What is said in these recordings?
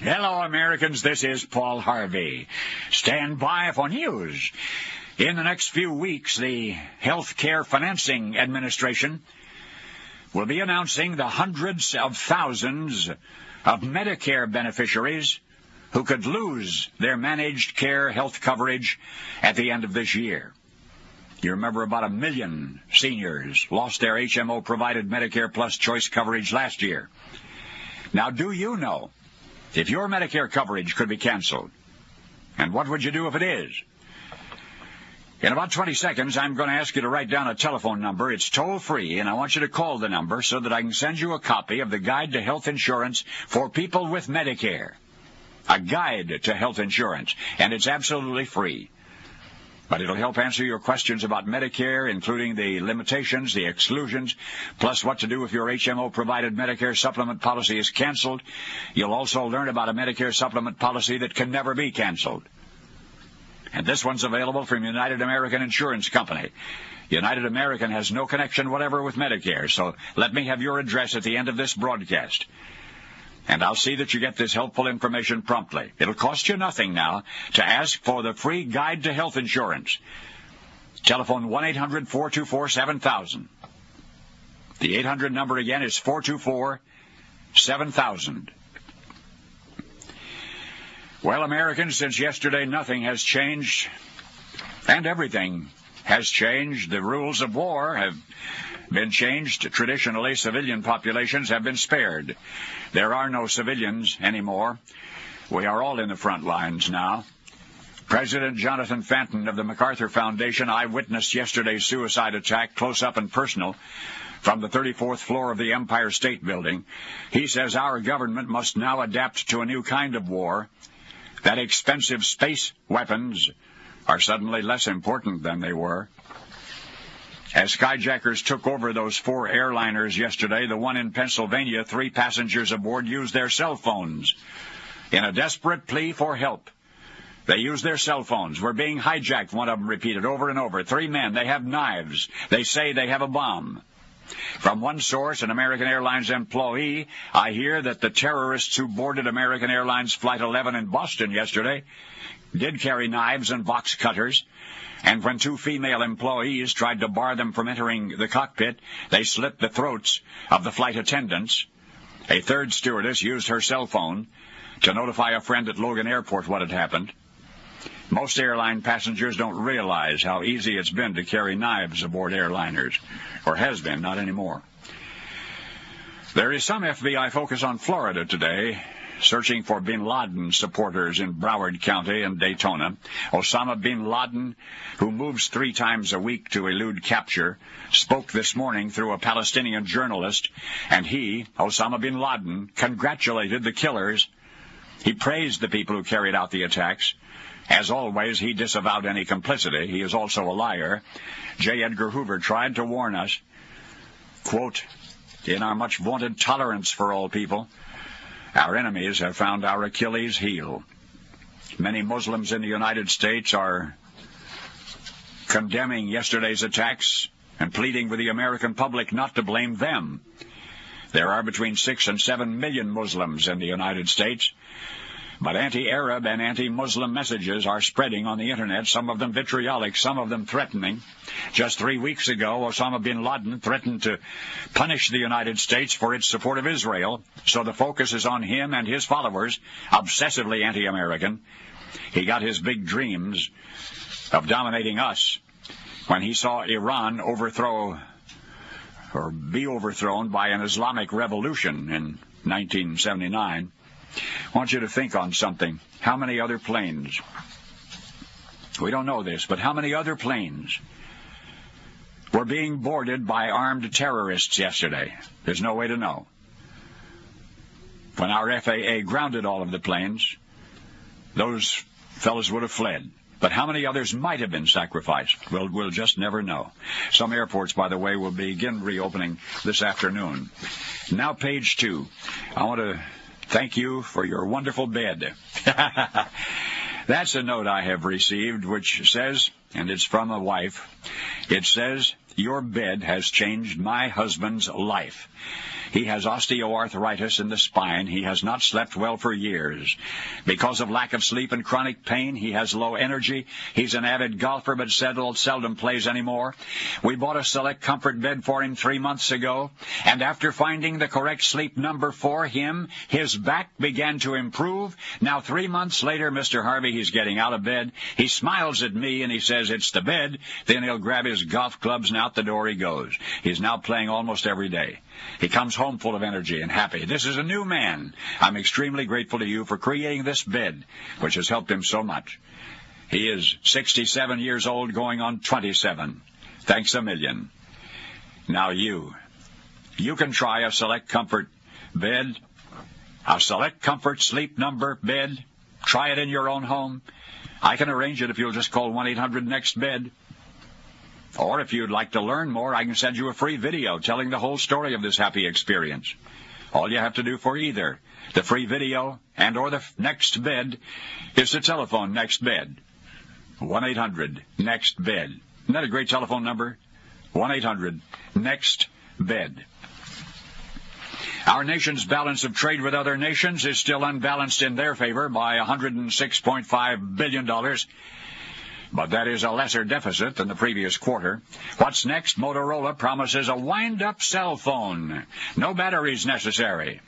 Hello, Americans. This is Paul Harvey. Stand by for news. In the next few weeks, the Health Care Financing Administration will be announcing the hundreds of thousands of Medicare beneficiaries who could lose their managed care health coverage at the end of this year. You remember about 1 million seniors lost their HMO-provided Medicare Plus choice coverage last year. Now, do you know if your Medicare coverage could be canceled? And what would you do if it is? In about 20 seconds, I'm going to ask you to write down a telephone number. It's toll-free, and I want you to call the number so that I can send you a copy of the Guide to Health Insurance for People with Medicare. A guide to health insurance, and it's absolutely free. But it'll help answer your questions about Medicare, including the limitations, the exclusions, plus what to do if your HMO-provided Medicare supplement policy is canceled. You'll also learn about a Medicare supplement policy that can never be canceled. And this one's available from United American Insurance Company. United American has no connection whatever with Medicare, so let me have your address at the end of this broadcast. And I'll see that you get this helpful information promptly. It'll cost you nothing now to ask for the free Guide to Health Insurance. Telephone 1-800-424-7000. The 800 number again is 424-7000. Well, Americans, since yesterday nothing has changed, and everything has changed. The rules of war have been changed. Traditionally, civilian populations have been spared. There are no civilians anymore. We are all in the front lines now. President Jonathan Fenton of the MacArthur Foundation eyewitnessed yesterday's suicide attack close up and personal from the 34th floor of the Empire State Building. He says our government must now adapt to a new kind of war, that expensive space weapons are suddenly less important than they were. As skyjackers took over those 4 airliners yesterday, the one in Pennsylvania, 3 passengers aboard used their cell phones in a desperate plea for help. They used their cell phones. We're being hijacked, one of them repeated over and over. 3 men, they have knives. They say they have a bomb. From one source, an American Airlines employee, I hear that the terrorists who boarded American Airlines Flight 11 in Boston yesterday did carry knives and box cutters, and when 2 female employees tried to bar them from entering the cockpit, they slit the throats of the flight attendants. A 3rd stewardess used her cell phone to notify a friend at Logan Airport what had happened. Most airline passengers don't realize how easy it's been to carry knives aboard airliners, or has been, not anymore. There is some FBI focus on Florida today, searching for bin Laden supporters in Broward County and Daytona. Osama bin Laden, who moves 3 times a week to elude capture, spoke this morning through a Palestinian journalist, and he, Osama bin Laden, congratulated the killers. He praised the people who carried out the attacks. As always, he disavowed any complicity. He is also a liar. J. Edgar Hoover tried to warn us, quote, in our much vaunted tolerance for all people, our enemies have found our Achilles heel. Many Muslims in the United States are condemning yesterday's attacks and pleading with the American public not to blame them. There are between 6 and 7 million Muslims in the United States, but anti-Arab and anti-Muslim messages are spreading on the Internet, some of them vitriolic, some of them threatening. Just 3 weeks ago, Osama bin Laden threatened to punish the United States for its support of Israel, so the focus is on him and his followers, obsessively anti-American. He got his big dreams of dominating us when he saw Iran overthrow or be overthrown by an Islamic revolution in 1979. I want you to think on something. How many other planes? We don't know this, but how many other planes were being boarded by armed terrorists yesterday? There's no way to know. When our FAA grounded all of the planes, those fellas would have fled. But how many others might have been sacrificed? We'll just never know. Some airports, by the way, will begin reopening this afternoon. Now, page 2. I want to thank you for your wonderful bed. That's a note I have received which says, and it's from a wife, it says, your bed has changed my husband's life. He has osteoarthritis in the spine. He has not slept well for years. Because of lack of sleep and chronic pain, he has low energy. He's an avid golfer, but seldom plays anymore. We bought a Select Comfort bed for him 3 months ago, and after finding the correct sleep number for him, his back began to improve. Now, 3 months later, Mr. Harvey, he's getting out of bed. He smiles at me, and he says, "It's the bed." Then he'll grab his golf clubs, and out the door he goes. He's now playing almost every day. He comes home full of energy and happy. This is a new man. I'm extremely grateful to you for creating this bed, which has helped him so much. He is 67 years old, going on 27. Thanks a million. Now you can try a Select Comfort bed, a Select Comfort sleep number bed. Try it in your own home. I can arrange it if you'll just call 1-800-NEXT-BED. Or if you'd like to learn more, I can send you a free video telling the whole story of this happy experience. All you have to do for either the free video and or the next bed is to telephone Next Bed. 1-800-NEXT-BED. Isn't that a great telephone number? 1-800-NEXT-BED. Our nation's balance of trade with other nations is still unbalanced in their favor by $106.5 billion. But that is a lesser deficit than the previous quarter. What's next? Motorola promises a wind-up cell phone. No batteries necessary.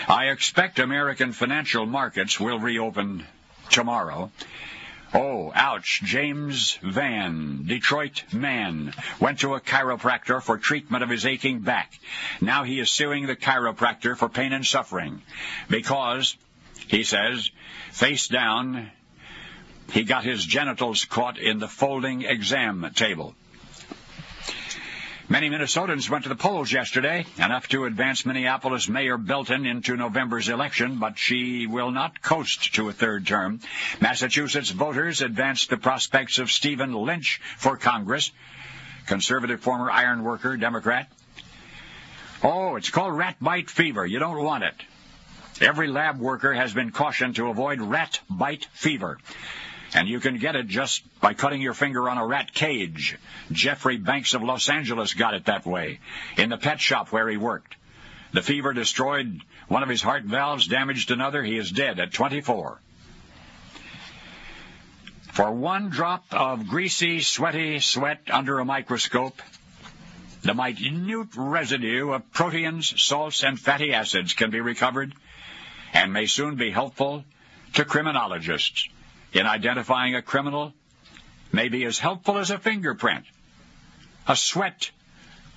I expect American financial markets will reopen tomorrow. Oh, ouch. James Van, Detroit man, went to a chiropractor for treatment of his aching back. Now he is suing the chiropractor for pain and suffering because, he says, face down, he got his genitals caught in the folding exam table. Many Minnesotans went to the polls yesterday, enough to advance Minneapolis Mayor Belton into November's election, but she will not coast to a third term. Massachusetts voters advanced the prospects of Stephen Lynch for Congress, conservative former iron worker, Democrat. Oh, it's called rat bite fever. You don't want it. Every lab worker has been cautioned to avoid rat bite fever. And you can get it just by cutting your finger on a rat cage. Jeffrey Banks of Los Angeles got it that way, in the pet shop where he worked. The fever destroyed one of his heart valves, damaged another. He is dead at 24. For one drop of greasy, sweaty sweat under a microscope, the minute residue of proteins, salts, and fatty acids can be recovered and may soon be helpful to criminologists. In identifying a criminal, may be as helpful as a fingerprint, a sweat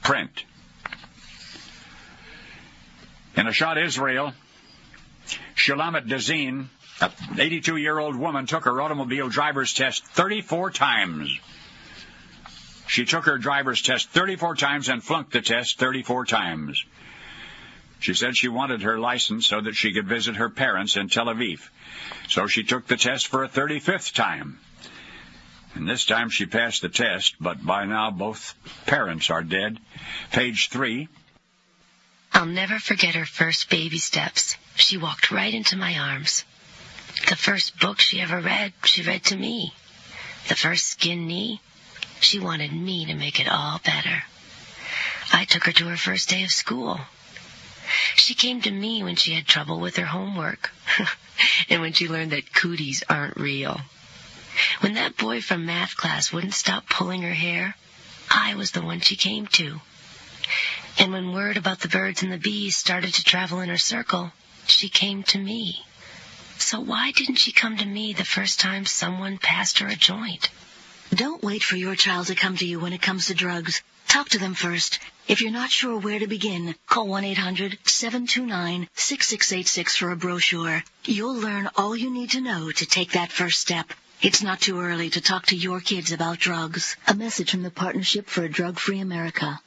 print. In Ashat, Israel, Shulamet Dazin, an 82-year-old woman, took her automobile driver's test 34 times. She took her driver's test 34 times and flunked the test 34 times. She said she wanted her license so that she could visit her parents in Tel Aviv. So she took the test for a 35th time. And this time she passed the test, but by now both parents are dead. Page 3. I'll never forget her first baby steps. She walked right into my arms. The first book she ever read, she read to me. The first skin knee, she wanted me to make it all better. I took her to her first day of school. She came to me when she had trouble with her homework, and when she learned that cooties aren't real. When that boy from math class wouldn't stop pulling her hair, I was the one she came to. And when word about the birds and the bees started to travel in her circle, she came to me. So why didn't she come to me the first time someone passed her a joint? Don't wait for your child to come to you when it comes to drugs. Talk to them first. If you're not sure where to begin, call 1-800-729-6686 for a brochure. You'll learn all you need to know to take that first step. It's not too early to talk to your kids about drugs. A message from the Partnership for a Drug-Free America.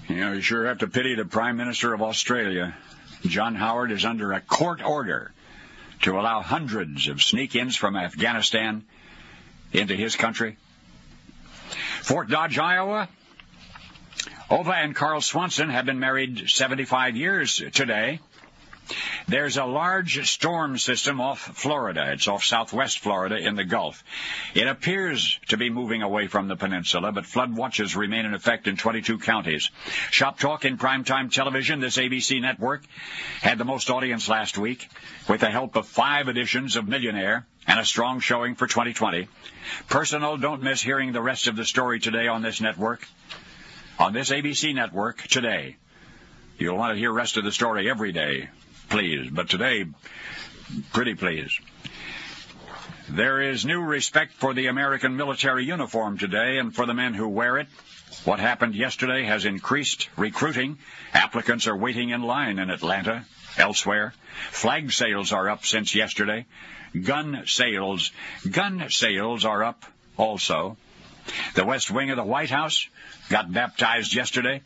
You know, you sure have to pity the Prime Minister of Australia. John Howard is under a court order to allow hundreds of sneak-ins from Afghanistan into his country. Fort Dodge, Iowa. Ova and Carl Swanson have been married 75 years today. There's a large storm system off Florida. It's off southwest Florida in the Gulf. It appears to be moving away from the peninsula, but flood watches remain in effect in 22 counties. Shop Talk in primetime television, this ABC network, had the most audience last week with the help of 5 editions of Millionaire and a strong showing for 2020. Personal, don't miss hearing the rest of the story today on this network. On this ABC network today. You'll want to hear the rest of the story every day, please. But today, pretty please. There is new respect for the American military uniform today and for the men who wear it. What happened yesterday has increased recruiting. Applicants are waiting in line in Atlanta, elsewhere. Flag sales are up since yesterday. Gun sales are up also. The West Wing of the White House got baptized yesterday.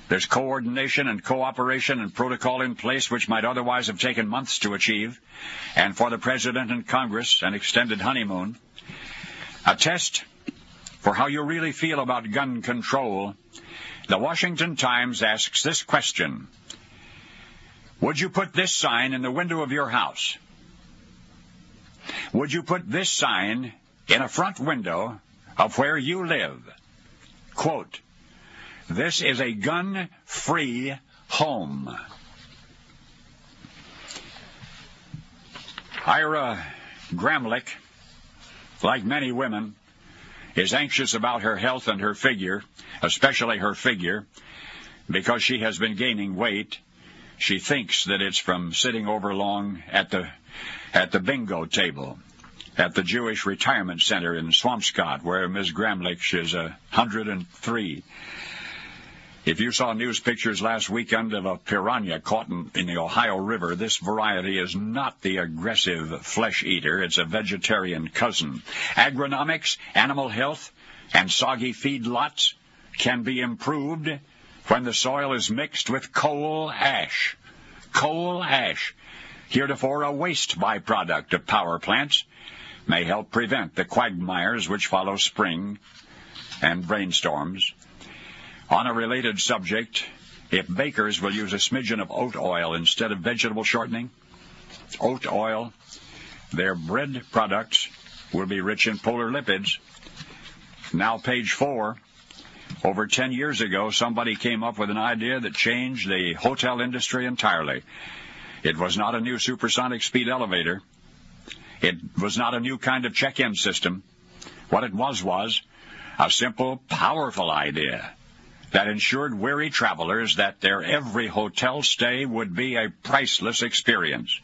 There's coordination and cooperation and protocol in place which might otherwise have taken months to achieve. And for the President and Congress, an extended honeymoon. A test for how you really feel about gun control. The Washington Times asks this question. Would you put this sign in the window of your house? Would you put this sign in a front window of where you live? Quote, this is a gun-free home. Ira Gramlich, like many women, is anxious about her health and her figure, especially her figure, because she has been gaining weight. She thinks that it's from sitting over long at the bingo table at the Jewish Retirement Center in Swampscott, where Ms. Gramlich is 103. If you saw news pictures last weekend of a piranha caught in the Ohio River, this variety is not the aggressive flesh eater. It's a vegetarian cousin. Agronomics, animal health, and soggy feedlots can be improved when the soil is mixed with coal ash. Coal ash, heretofore a waste byproduct of power plants, may help prevent the quagmires which follow spring and rainstorms. On a related subject, if bakers will use a smidgen of oat oil instead of vegetable shortening, oat oil, their bread products will be rich in polar lipids. Now, page 4. Over 10 years ago, somebody came up with an idea that changed the hotel industry entirely. It was not a new supersonic speed elevator. It was not a new kind of check-in system. What it was a simple, powerful idea that ensured weary travelers that their every hotel stay would be a priceless experience.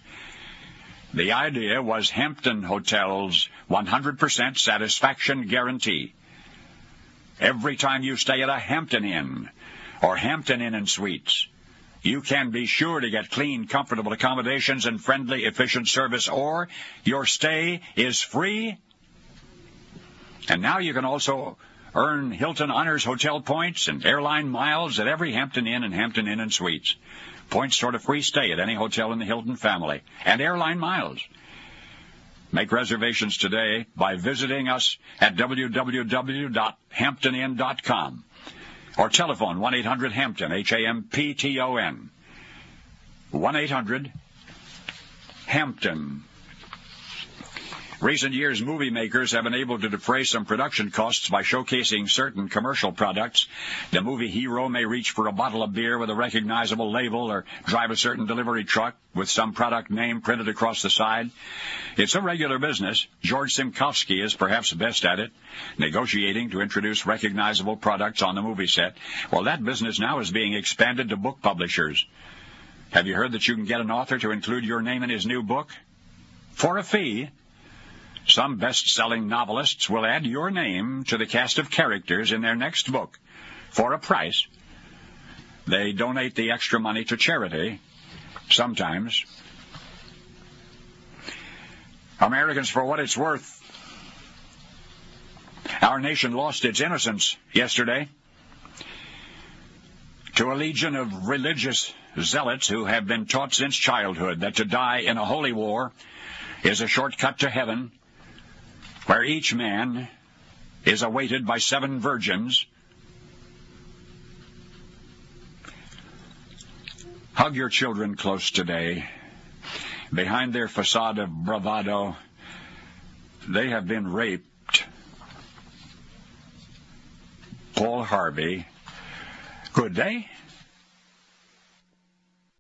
The idea was Hampton Hotels' 100% satisfaction guarantee. Every time you stay at a Hampton Inn or Hampton Inn and Suites, you can be sure to get clean, comfortable accommodations and friendly, efficient service, or your stay is free. And now you can also earn Hilton Honors Hotel points and airline miles at every Hampton Inn and Hampton Inn and Suites. Points toward a free stay at any hotel in the Hilton family, and airline miles. Make reservations today by visiting us at www.hamptonin.com or telephone 1-800-HAMPTON, HAMPTON. 1-800-HAMPTON. Recent years, movie makers have been able to defray some production costs by showcasing certain commercial products. The movie hero may reach for a bottle of beer with a recognizable label or drive a certain delivery truck with some product name printed across the side. It's a regular business. George Simkowski is perhaps best at it, negotiating to introduce recognizable products on the movie set. Well, that business now is being expanded to book publishers. Have you heard that you can get an author to include your name in his new book? For a fee. Some best-selling novelists will add your name to the cast of characters in their next book for a price. They donate the extra money to charity, sometimes. Americans, for what it's worth, our nation lost its innocence yesterday to a legion of religious zealots who have been taught since childhood that to die in a holy war is a shortcut to heaven, where each man is awaited by 7 virgins. Hug your children close today behind their facade of bravado, they have been raped. Paul Harvey, could they